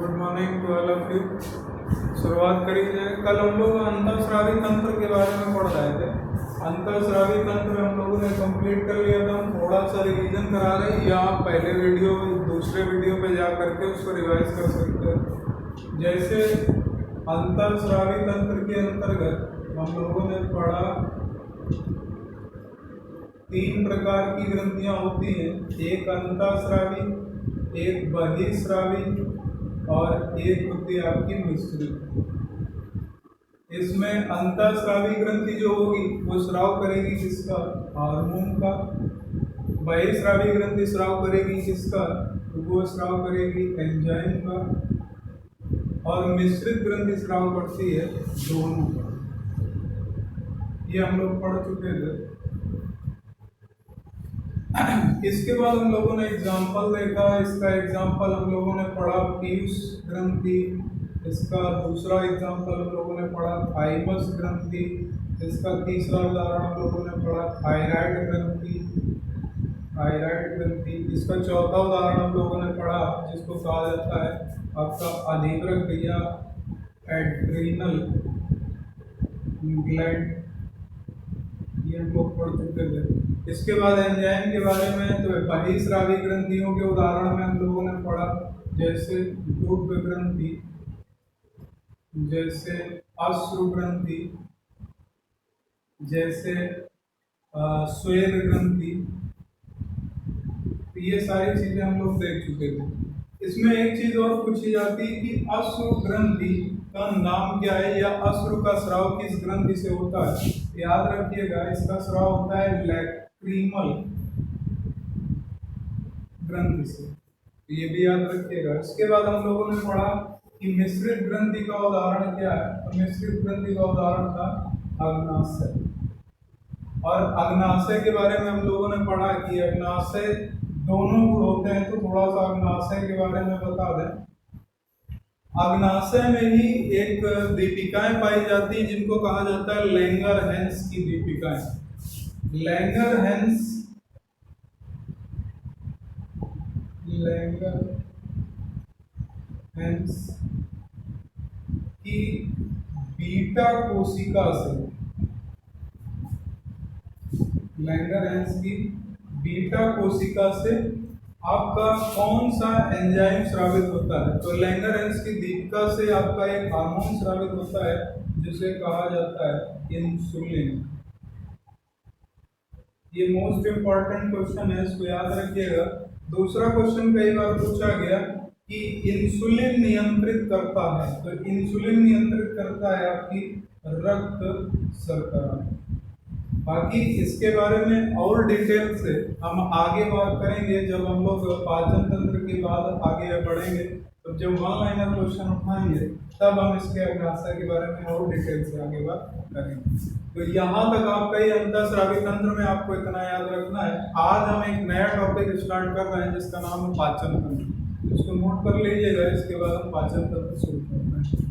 Good morning to all of you. शुरुआत करी जाए। कल हम लोग अंतःस्रावी तंत्र के बारे में पढ़ रहे थे। अंतःस्रावी तंत्र हम लोगों ने कंप्लीट कर लिया था। हम थोड़ा सा रिवीजन करा रहे हैं, या आप पहले वीडियो दूसरे वीडियो पे जा करके उसको रिवाइज कर सकते हैं। जैसे अंतःस्रावी तंत्र के अंतर्गत हम लोगों ने पढ़ा 3 प्रकार की ग्रंथियां होती हैं, एक अंतःस्रावी, एक बहिःस्रावी और एक होती है आपकी मिश्रित। इसमें अंतःस्रावी ग्रंथि जो होगी वो स्राव करेगी किसका? हार्मोन का। बहिःस्रावी ग्रंथि स्राव करेगी किसका? तो वो स्राव करेगी एंजाइम का। और मिश्रित ग्रंथि स्राव करती है दोनों का। ये हम लोग पढ़ चुके थे। इसके बाद हम लोगों ने एग्जाम्पल देखा। इसका एग्जाम्पल हम लोगों ने पढ़ा पीयूष ग्रंथि। इसका दूसरा एग्जाम्पल हम लोगों ने पढ़ा थाइमस ग्रंथि। इसका तीसरा उदाहरण हम लोगों ने पढ़ा थायराइड ग्रंथि। थायराइड ग्रंथि। इसका चौथा उदाहरण हम लोगों ने पढ़ा जिसको कहा जाता है आपका अधिवृक्क या एड्रीनल ग्लैंड। ये हम लोग पढ़ चुके थे। इसके बाद एंजाइम के बारे में तो बहिःस्रावी ग्रंथियों के उदाहरण में हम लोगों ने पढ़ा, जैसे दुग्ध ग्रंथि, जैसे अश्रु ग्रंथि, जैसे स्वेद ग्रंथि। तो ये सारी चीजें हम लोग देख चुके थे। इसमें एक चीज और पूछी जाती है कि अश्रु ग्रंथि का नाम क्या है, या अश्रु का स्राव किस ग्रंथि से होता है? याद रखिएगा, इसका स्राव होता है लैक्रीमल ग्रंथि से। तो ये भी याद रखिएगा। इसके बाद हम लोगों ने पढ़ा कि मिश्रित ग्रंथि का उदाहरण क्या है। तो मिश्रित ग्रंथि का उदाहरण था अग्नाशय। और अग्नाशय के बारे में हम लोगों ने पढ़ा कि अग्नाशय दोनों गुण होते हैं। तो थोड़ा सा अग्नाशय के बारे में बता दें। अग्नाशय में ही एक दीपिकाएं पाई जाती हैं जिनको कहा जाता है लैंगरहैंस की दीपिकाएं। लैंगरहैंस की बीटा कोशिका से, लैंगरहैंस की बीटा कोशिका से आपका कौन सा एंजाइम स्रावित होता है? तो लैंगरहैंस की दीपिका से आपका एक हार्मोन स्रावित होता है जिसे कहा जाता है इंसुलिन। ये मोस्ट इंपॉर्टेंट क्वेश्चन है, इसको याद रखिएगा। दूसरा क्वेश्चन कई बार पूछा गया कि इंसुलिन नियंत्रित करता है, तो इंसुलिन नियंत्रित करता है आपकी रक्त शर्करा। बाकी इसके बारे में और डिटेल से हम आगे बात करेंगे जब हम लोग पाचन तंत्र के बाद आगे बढ़ेंगे। तो जब वन लाइनर क्वेश्चन उठाएंगे तब हम इसके अग्नाशय के बारे में और डिटेल से आगे बात करेंगे। तो यहाँ तक आपका ये अंतःस्रावी तंत्र में आपको इतना याद रखना है। आज हम एक नया टॉपिक स्टार्ट कर रहे हैं जिसका नाम है पाचन तंत्र। इसको नोट कर लीजिएगा। इसके बाद हम पाचन तंत्र शुरू करते हैं।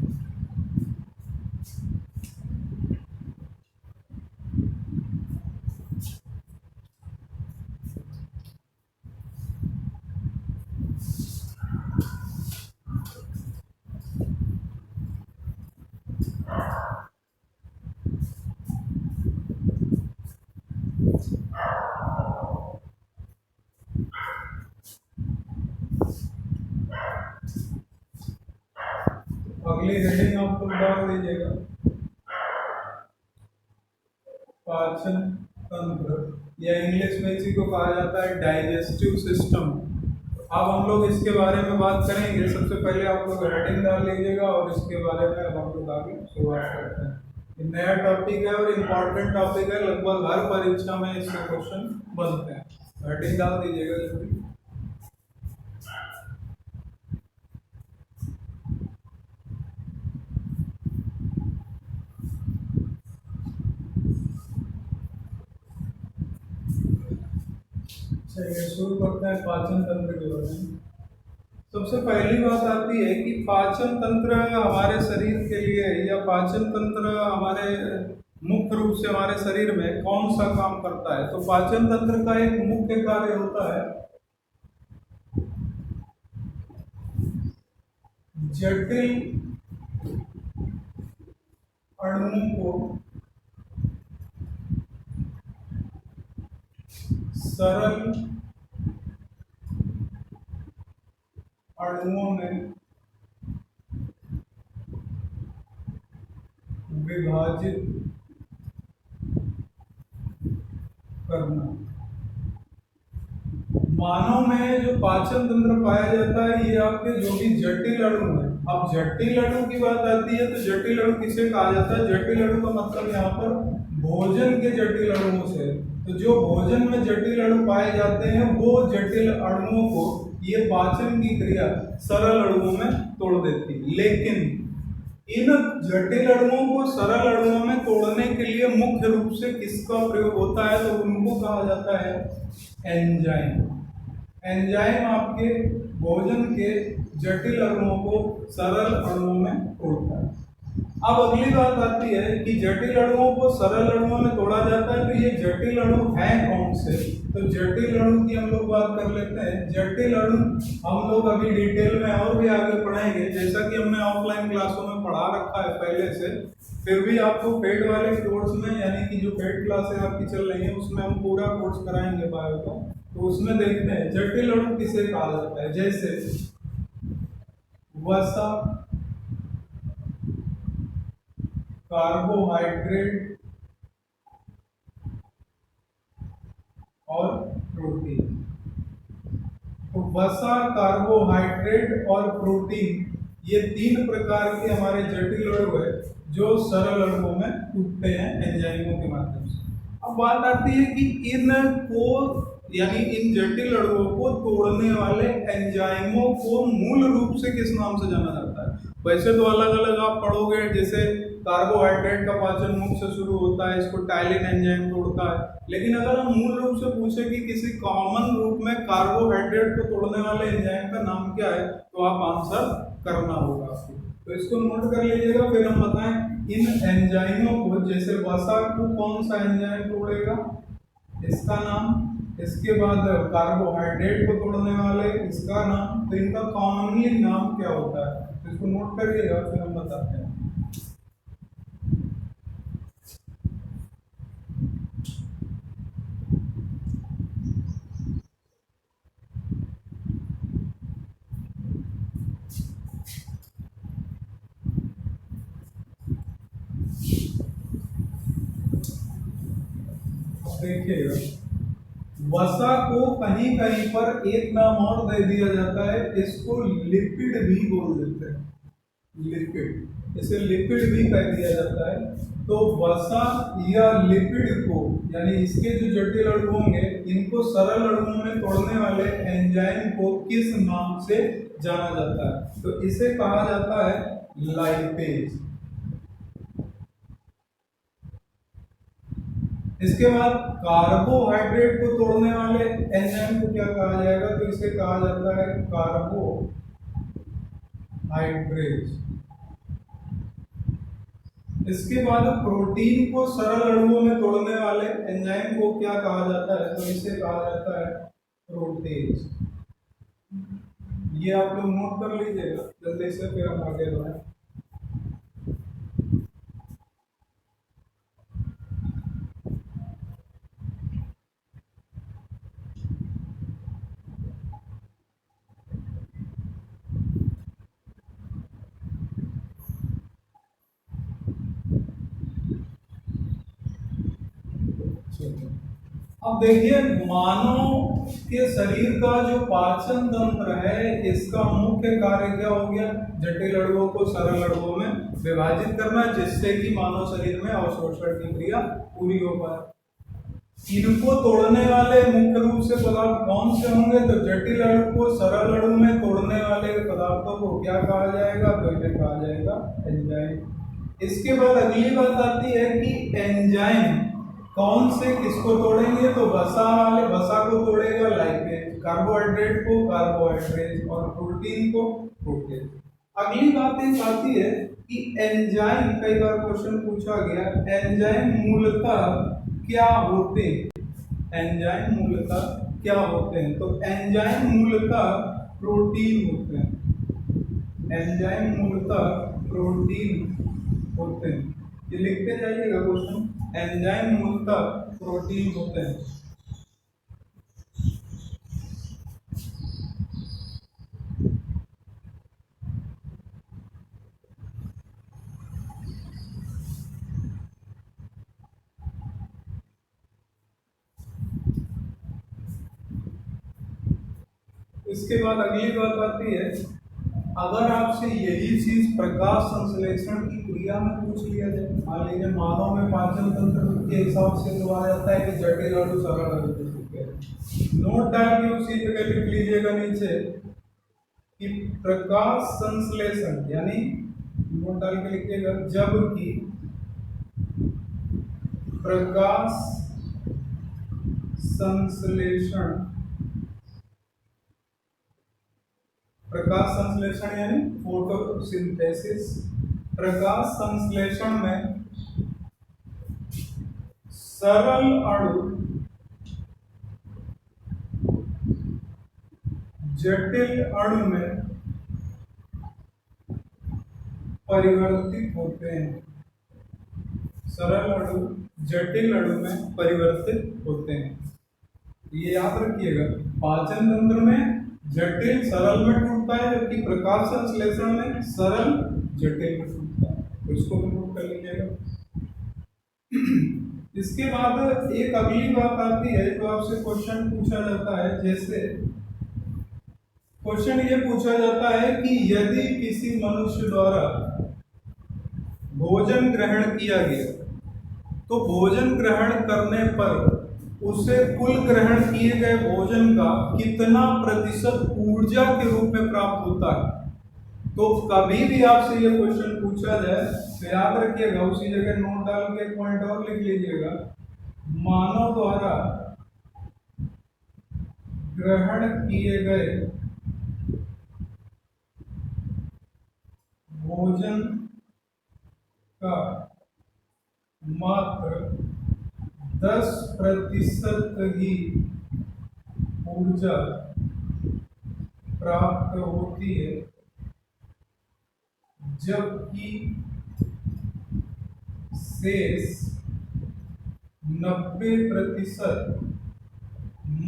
अगली हेडिंग आपको डाल दीजिएगा पाचन तंत्र, या इंग्लिश में इसी को कहा जाता है डाइजेस्टिव सिस्टम। अब हम लोग इसके बारे में बात करेंगे। सबसे पहले आप लोग हेडिंग डाल लीजिएगा और इसके बारे में अब हम लोग आगे शुरुआत करते हैं। ये नया टॉपिक है और इम्पोर्टेंट टॉपिक है, लगभग हर परीक्षा में इसके क्वेश्चन बनते हैं। हेडिंग डाल दीजिएगा जल्दी। चलिए शुरू करते हैं पाचन तंत्र के बारे में। सबसे पहली बात आती है कि पाचन तंत्र हमारे शरीर के लिए, या पाचन तंत्र हमारे मुख्य रूप से हमारे शरीर में कौन सा काम करता है? तो पाचन तंत्र का एक मुख्य कार्य होता है जटिल अणुओं को सरल अणुओं में विभाजित करना। मानव में जो पाचन तंत्र पाया जाता है ये आपके जो भी जटिल अणु है। अब जटिल अणु की बात आती है तो जटिल अणु किसे कहा जाता है? जटिल अणु का मतलब यहाँ पर भोजन के जटिल अणुओं से। तो जो भोजन में जटिल अणु पाए जाते हैं वो जटिल अणुओं को ये पाचन की क्रिया सरल अणुओं में तोड़ देती है। लेकिन इन जटिल अणुओं को सरल अणुओं में तोड़ने के लिए मुख्य रूप से किसका प्रयोग होता है? तो उनको कहा जाता है एंजाइम। एंजाइम आपके भोजन के जटिल अणुओं को सरल अणुओं में तोड़ता है। अब अगली बात आती है कि जटिल अणुओं को सरल अणुओं में तोड़ा जाता है तो ये जटिल अणु हैं कौन से? तो जटिल अणु की हम लोग बात कर लेते हैं। जटिल अणु हम लोग अभी डिटेल में और भी आगे पढ़ेंगे, जैसा कि हमने ऑफलाइन क्लासों में पढ़ा रखा है पहले से। फिर भी आपको पेड वाले कोर्स में, यानी कि जो पेड क्लासें आपकी चल रही है उसमें हम पूरा कोर्स कराएंगे बायो का, तो उसमें देखते हैं जटिल अणु किसे कहा जाता है। जैसे वसा, कार्बोहाइड्रेट और प्रोटीन। तो वसा, कार्बोहाइड्रेट और प्रोटीन ये तीन प्रकार के हमारे जटिल अणु है जो सरल अणुओं में टूटते हैं एंजाइमों के माध्यम से। अब बात आती है कि इनको, यानी इन जटिल अणुओं को तोड़ने वाले एंजाइमों को मूल रूप से किस नाम से जाना जाता है? वैसे तो अलग अलग आप पढ़ोगे, जैसे कार्बोहाइड्रेट का पाचन मुख से शुरू होता है, इसको टाइलिन एंजाइम तोड़ता है। लेकिन अगर हम मूल रूप से पूछे कि किसी कॉमन रूप में कार्बोहाइड्रेट को तोड़ने वाले एंजाइम का नाम क्या है, तो आप आंसर करना होगा आपको। तो इसको नोट कर लीजिएगा, फिर हम बताएं इन एंजाइमों को। जैसे वसा को कौन सा एंजाइम तोड़ेगा, इसका नाम, इसके बाद कार्बोहाइड्रेट को तोड़ने वाले इसका नाम, तो इनका कॉमनली नाम क्या होता है? तो इसको नोट करिएगा, फिर हम बताते हैं। देखिएगा, वसा को कहीं कहीं पर एक नाम और दे दिया जाता है, इसको लिपिड भी बोल देते हैं। लिपिड, इसे लिपिड भी कह दिया जाता है। तो वसा या लिपिड को, यानी इसके जो जटिल अणु होंगे इनको सरल अणुओं में तोड़ने वाले एंजाइम को किस नाम से जाना जाता है? तो इसे कहा जाता है लाइपेज। इसके बाद कार्बोहाइड्रेट को तोड़ने वाले एंजाइम को क्या कहा जाएगा? तो इसे कहा जाता है कार्बोहाइड्रेज। इसके बाद प्रोटीन को सरल अणुओं में तोड़ने वाले एंजाइम को क्या कहा जाता है? तो इसे कहा जाता है प्रोटेज। ये आप लोग नोट कर लीजिएगा जल्दी से, फिर हम आगे बढ़ें। अब देखिए, मानव के शरीर का जो पाचन तंत्र है इसका मुख्य कार्य क्या हो गया? जटिल अणुओं को सरल अणुओं में विभाजित करना, जिससे कि मानव शरीर में अवशोषण की क्रिया पूरी हो पाए। इनको तोड़ने वाले मुख्य रूप से पदार्थ कौन से होंगे? तो जटिल अणु को सरल अणु में तोड़ने वाले पदार्थों को क्या कहा जाएगा? तो इसे कहा जाएगा एंजाइम। इसके बाद अगली बात आती है कि एंजाइम कौन से किसको तोड़ेंगे? तो वसा को तोड़ेगा लाइपेज, कार्बोहाइड्रेट को कार्बोहाइड्रेट और प्रोटीन को प्रोटीन। अगली बात एक आती है कि एंजाइम, कई बार क्वेश्चन पूछा गया, एंजाइम मूलतः क्या होते हैं? एंजाइम मूलतः क्या होते हैं? तो एंजाइम मूलतः प्रोटीन होते हैं। एंजाइम मूलतः प्रोटीन होते हैं। ये लिखते जाइएगा क्वेश्चन, एंजाइम मूलतः प्रोटीन होते हैं। इसके बाद अगली बात आती है, अगर आपसे यही चीज प्रकाश संश्लेषण की क्रिया में पूछ लिया जाए, मान लीजिए मानव में पाचन तंत्र के हिसाब से तो आ जाता है कि जटिल अणु सरल अणु, नोट डाल के उसी जगह लिख लीजिएगा नीचे कि प्रकाश संश्लेषण, यानी नोट डाल के लिखिएगा जबकि प्रकाश संश्लेषण, प्रकाश संश्लेषण यानी फोटोसिंथेसिस, प्रकाश संश्लेषण में सरल अणु जटिल अणु में परिवर्तित होते हैं, सरल अणु जटिल अणु में परिवर्तित होते हैं। ये याद रखिएगा, पाचन तंत्र में जटिल सरल में टूटता है, जबकि प्रकाश संश्लेषण में सरल जटिल में टूटता है, तो इसको भी नोट कर लीजिएगा। इसके बाद एक अगली बात आती है जो आपसे क्वेश्चन पूछा जाता है, जैसे क्वेश्चन ये पूछा जाता है कि यदि किसी मनुष्य द्वारा भोजन ग्रहण किया गया तो भोजन ग्रहण करने पर उसे कुल ग्रहण किए गए भोजन का कितना प्रतिशत ऊर्जा के रूप में प्राप्त होता है। तो कभी भी आपसे ये क्वेश्चन पूछा जाए तो याद रखिएगा, उसी जगह नोट डाल के पॉइंट और लिख लीजिएगा, मानव द्वारा ग्रहण किए गए भोजन का मात्र 10% ही ऊर्जा प्राप्त होती है, जबकि शेष 90%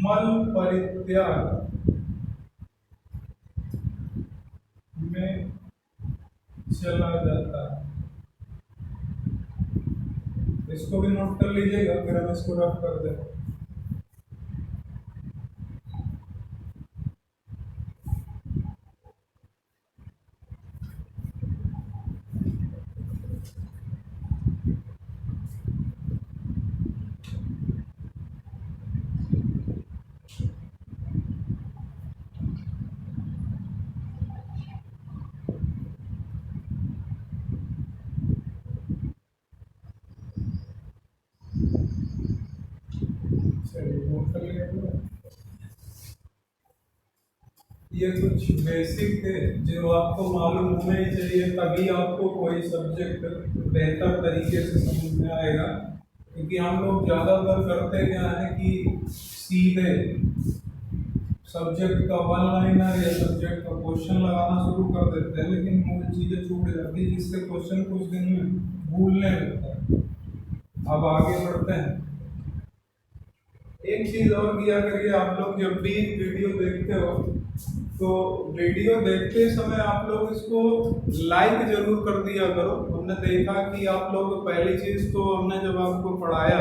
मल परित्याग में चला जाता है। इसको भी नोट कर लीजिएगा, फिर हम इसको रफ कर दें। ये कुछ बेसिक है जो आपको मालूम होना ही चाहिए, तभी आपको कोई सब्जेक्ट बेहतर तरीके से समझ में आएगा। क्योंकि हम लोग ज़्यादातर करते क्या है कि सीधे सब्जेक्ट का वन लाइनर या सब्जेक्ट का क्वेश्चन लगाना शुरू कर देते हैं, लेकिन वो चीज़ें छूट जाती है, जिससे क्वेश्चन कुछ दिन में भूलने लगता है। अब आगे बढ़ते हैं। एक चीज़ और किया करिए, आप लोग जब भी वीडियो देखते हो तो वीडियो देखते समय आप लोग इसको लाइक जरूर कर दिया करो। हमने देखा कि आप लोग, पहली चीज़ तो हमने जब आपको पढ़ाया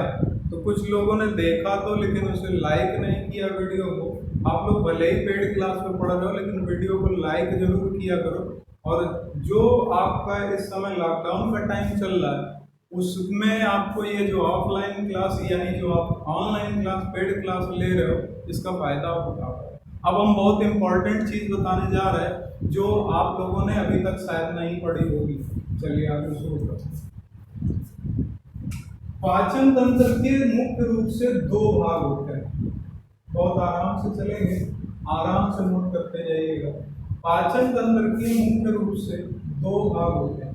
तो कुछ लोगों ने देखा तो, लेकिन उसे लाइक नहीं किया वीडियो को। आप लोग भले ही पेड क्लास में पढ़ रहे हो, लेकिन वीडियो को लाइक जरूर किया करो। और जो आपका इस समय लॉकडाउन का टाइम चल रहा है, उसमें आपको ये जो ऑफलाइन क्लास यानी जो आप ऑनलाइन क्लास पेड क्लास ले रहे हो, इसका फायदा उठा रहे हो। अब हम बहुत इंपॉर्टेंट चीज़ बताने जा रहे हैं जो आप लोगों ने अभी तक शायद नहीं पढ़ी होगी। चलिए आगे शुरू करते हैं। पाचन तंत्र के मुख्य रूप से दो भाग होते हैं। बहुत आराम से चलेंगे, आराम से नोट करते जाइएगा। पाचन तंत्र के मुख्य रूप से दो भाग होते हैं।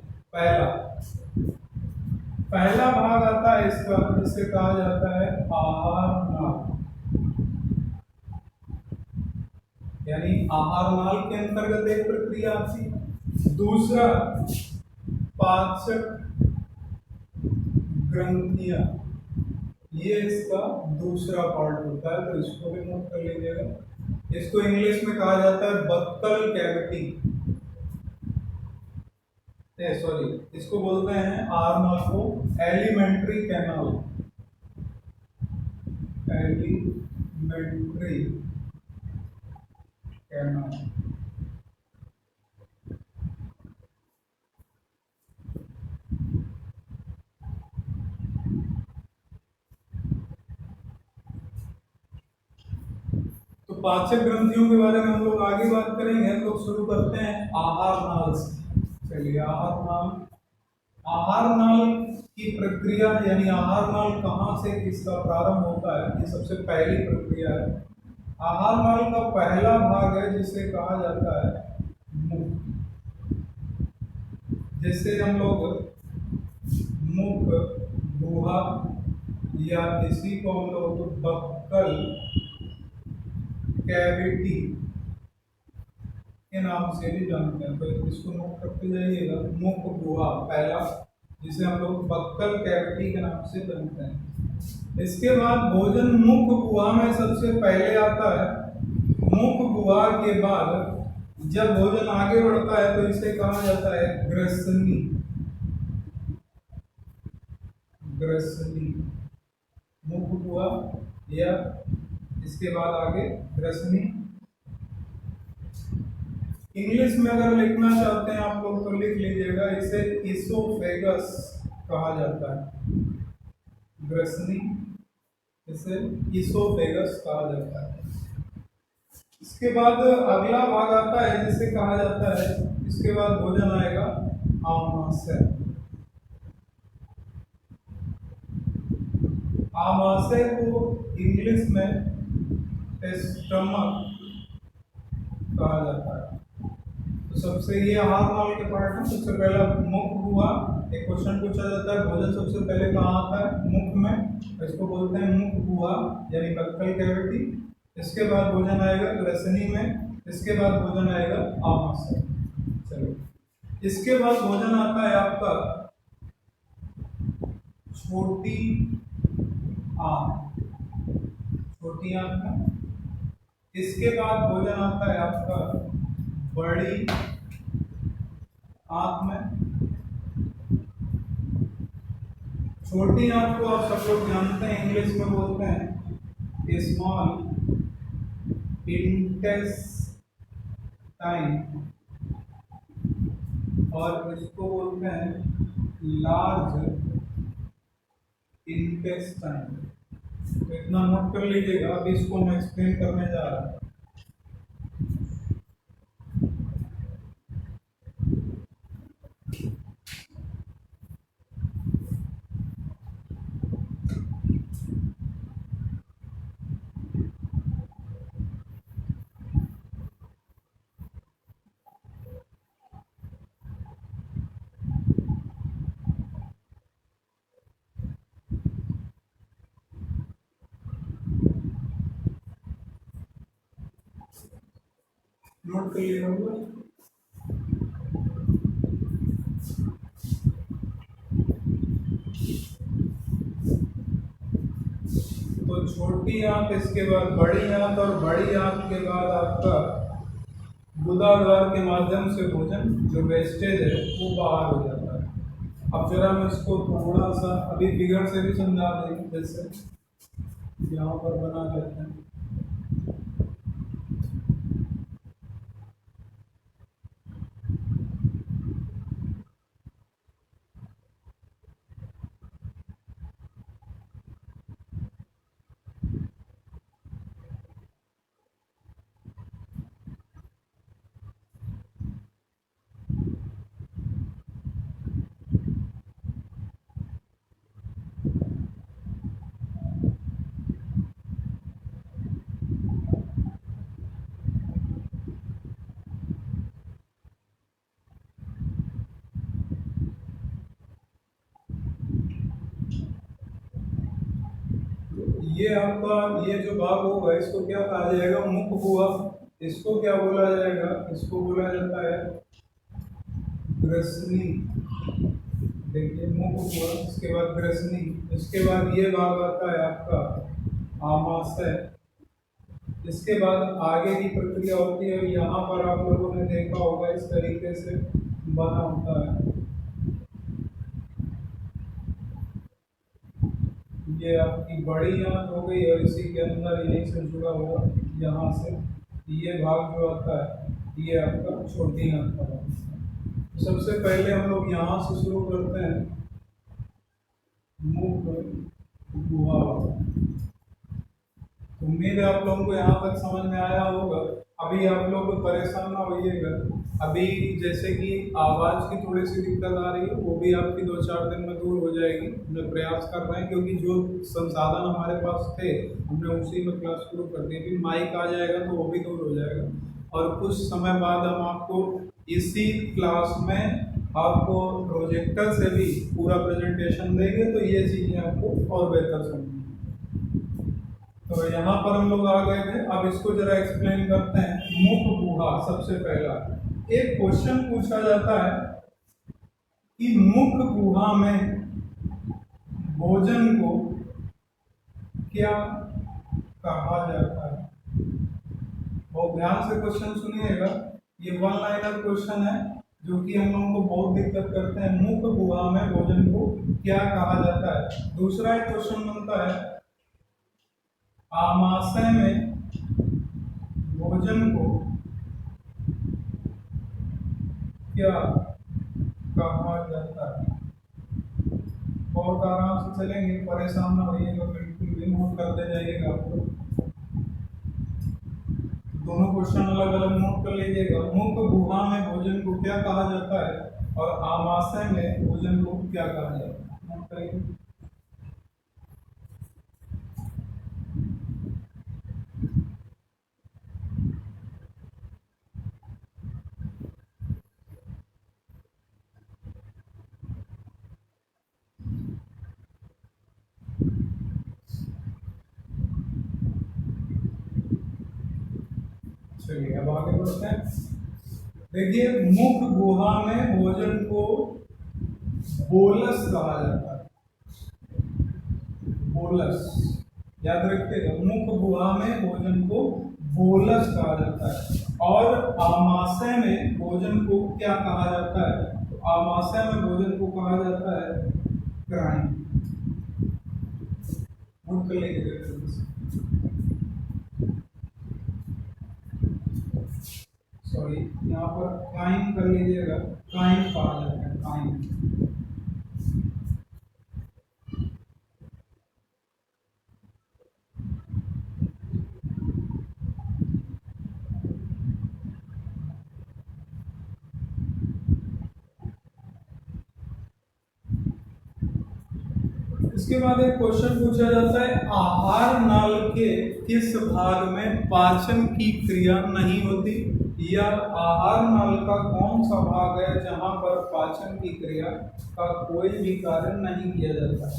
पहला भाग आता है इसका, जिसे कहा जाता है आहार नाल, यानी आहार नाल के अंतर्गत एक प्रक्रिया आती है दूसरा पाचक ग्रंथियां, ये इसका दूसरा पार्ट होता है, तो इसको भी नोट कर लीजिएगा। इसको इंग्लिश में कहा जाता है बक्कल कैविटी, सॉरी, इसको बोलते हैं आर्नल को एलिमेंट्री कैनाल, एलिमेंट्री कैनाल। तो पाचक ग्रंथियों के बारे में हम लोग आगे बात करेंगे, तो शुरू करते हैं आहार नाल से। चलिए, आहार नाल, आहार नाल की प्रक्रिया, यानी आहार नाल कहाँ से किसका प्रारंभ होता है, ये सबसे पहली प्रक्रिया है। आहार नाल का पहला भाग है जिसे कहा जाता है मुख, जिसे हम लोग मुख, गुहा, या इसी को हम लोग बक्कल कैविटी के नाम से भी जानते हैं। तो इसको नोट करते जाइएगा, मुख गुहा पहला, जिसे हम लोग बक्कल कैविटी के नाम से जानते हैं। इसके बाद भोजन मुख गुहा में सबसे पहले आता है। मुख गुहा के बाद जब भोजन आगे बढ़ता है तो इसे कहा जाता है ग्रसनी, ग्रसनी, मुख गुहा या इसके बाद आगे ग्रसनी। इंग्लिश में अगर लिखना चाहते हैं आप लोग तो लिख लीजिएगा, इसे इसोफेगस कहा जाता है, ग्रसनी, इसे इसोफेगस कहा जाता है। इसके बाद अगला भाग आता है जिसे कहा जाता है, इसके बाद भोजन आएगा आमाशय। आमाशय को इंग्लिश में स्टमक कहा जाता है। तो सबसे ये आहार नाल के पार्ट में सबसे पहला मुख हुआ। एक क्वेश्चन पूछा जाता है, भोजन सबसे पहले कहाँ आता है, मुख में, इसको बोलते हैं मुख हुआ यानी बक्कल कैविटी। इसके बाद भोजन आएगा ग्रसनी में, इसके बाद भोजन आएगा आमाशय। चलो, इसके बाद भोजन आता है आपका छोटी आंत, छोटी आंत में। इसके बाद भोजन आता है आपका बड़ी आंत में। छोटी आंत को आप सब लोग जानते हैं, इंग्लिश में बोलते हैं स्मॉल इंटेस्टाइन, और इसको बोलते हैं लार्ज इंटेस्टाइन। तो इतना नोट कर लीजिएगा, अभी इसको मैं एक्सप्लेन करने जा रहा हूँ। नोट कर लिया होगा। तो छोटी आंत, इसके बाद बड़ी आंत, और बड़ी आंत के बाद आपका गुदाद्वार के माध्यम से भोजन जो वेस्टेज है वो बाहर हो जाता है। अब जरा मैं इसको थोड़ा सा अभी फिगर से भी समझा देंगे, जैसे यहाँ पर बना लेते हैं। ये आपका ये जो भाग होगा इसको क्या कहा जाएगा, मुख गुहा। इसको क्या बोला जाएगा, इसको बोला जाता है ग्रसनी, देखिए मुख हुआ, इसके बाद ग्रसनी, इसके बाद ये भाग आता है आपका आमाशय, इसके बाद आगे की प्रक्रिया होती है। यहाँ पर आप लोगों ने देखा होगा इस तरीके से बना होता है, ये आपकी बड़ी आंत हो गई और इसी के अंदर यहीं से जुड़ा हुआ यहाँ से ये भाग जो आता है ये आपका छोटी आंत का भाग। तो सबसे पहले हम लोग यहाँ से शुरू करते हैं, मुख गुहा। उम्मीद है आप लोगों को यहाँ तक समझ में आया होगा। अभी आप लोग परेशान ना होइएगा, अभी जैसे कि आवाज़ की थोड़ी सी दिक्कत आ रही है वो भी आपकी 2-4 दिन में दूर हो जाएगी। हम प्रयास कर रहे हैं क्योंकि जो संसाधन हमारे पास थे हमने उसी में क्लास शुरू कर दी। अभी माइक आ जाएगा तो वो भी दूर हो जाएगा और कुछ समय बाद हम आपको इसी क्लास में आपको प्रोजेक्टर से भी पूरा प्रेजेंटेशन देंगे तो ये चीज़ें आपको और बेहतर समझेंगे। तो यहाँ पर हम लोग आ गए थे, अब इसको जरा एक्सप्लेन करते हैं। मुख गुहा, सबसे पहला एक क्वेश्चन पूछा जाता है कि मुख गुहा में भोजन को क्या कहा जाता है। बहुत ध्यान से क्वेश्चन सुनिएगा, ये 1 लाइनर क्वेश्चन है जो कि हम लोगों को बहुत दिक्कत करते हैं। मुख गुहा में भोजन को क्या कहा जाता है। दूसरा एक क्वेश्चन बनता है, आमाशय में भोजन को क्या कहा जाता है। बहुत आराम से चलेंगे, परेशान ना होइएगा, बिल्कुल भी नोट करते जाइएगा। आप लोग दोनों क्वेश्चन अलग अलग नोट कर लीजिएगा। मुख गुहा में भोजन को क्या कहा जाता है और आमाशय में भोजन को क्या कहा जाता है, नोट करिए। चलिए अब आगे बढ़ते हैं। देखिए मुख गुहा में भोजन को बोलस कहा जाता है। बोलस याद रखिएगा, मुख गुहा में भोजन को बोलस कहा जाता है। और आमाशय में भोजन को क्या कहा जाता है, तो आमाशय में भोजन को कहा जाता है क्राइन। नोट कर लीजिएगा, सॉरी यहाँ पर काइन कर लीजिएगा, काइन कहा जाता है, काइन। इसके बाद एक क्वेश्चन पूछा जाता है, आहार नाल के किस भाग में पाचन की क्रिया नहीं होती, या आहार नाल का कौन सा भाग है जहां पर पाचन की क्रिया का कोई भी कार्य नहीं किया जाता।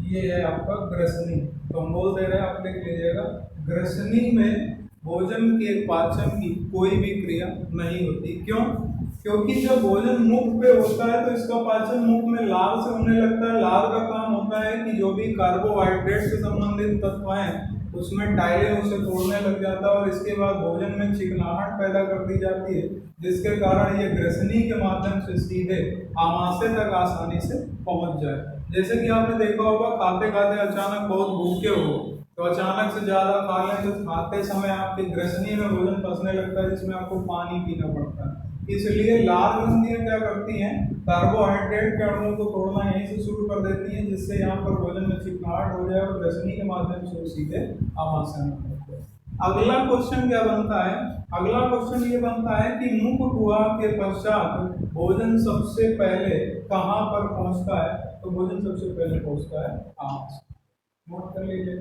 ये है आपका ग्रसनी। तो हम बोल दे रहे हैं, आप लिख लीजिएगा, ग्रसनी में भोजन के पाचन की कोई भी क्रिया नहीं होती। क्यों? क्योंकि जब भोजन मुख पे होता है तो इसका पाचन मुख में लार से होने लगता है। लार का काम होता है कि जो भी कार्बोहाइड्रेट से संबंधित तत्व हैं उसमें टाइलें उसे तोड़ने लग जाता है और इसके बाद भोजन में चिकनाहट पैदा कर दी जाती है, जिसके कारण ये ग्रसनी के माध्यम से सीधे आमाशय तक आसानी से पहुंच जाए। जैसे कि आपने देखा होगा, खाते खाते अचानक बहुत भूखे हो तो अचानक से ज्यादा खा लें तो खाते समय आपकी ग्रसनी में भोजन फंसने लगता है, जिसमें आपको पानी पीना पड़ता है। इसलिए लार ग्रंथियां क्या करती हैं, कार्बोहाइड्रेट के अणुओं को तोड़ना यहीं से शुरू कर देती हैं, जिससे यहाँ पर भोजन में चिकनाहट हो जाए और ग्रसनी के माध्यम से सीधे आमाशय में पहुंच जाए। अगला क्वेश्चन क्या बनता है, अगला क्वेश्चन ये बनता है कि मुख गुहा के पश्चात भोजन सबसे पहले कहाँ पर पहुंचता है, तो भोजन सबसे पहले पहुंचता है आमाशय। नोट कर लीजिए।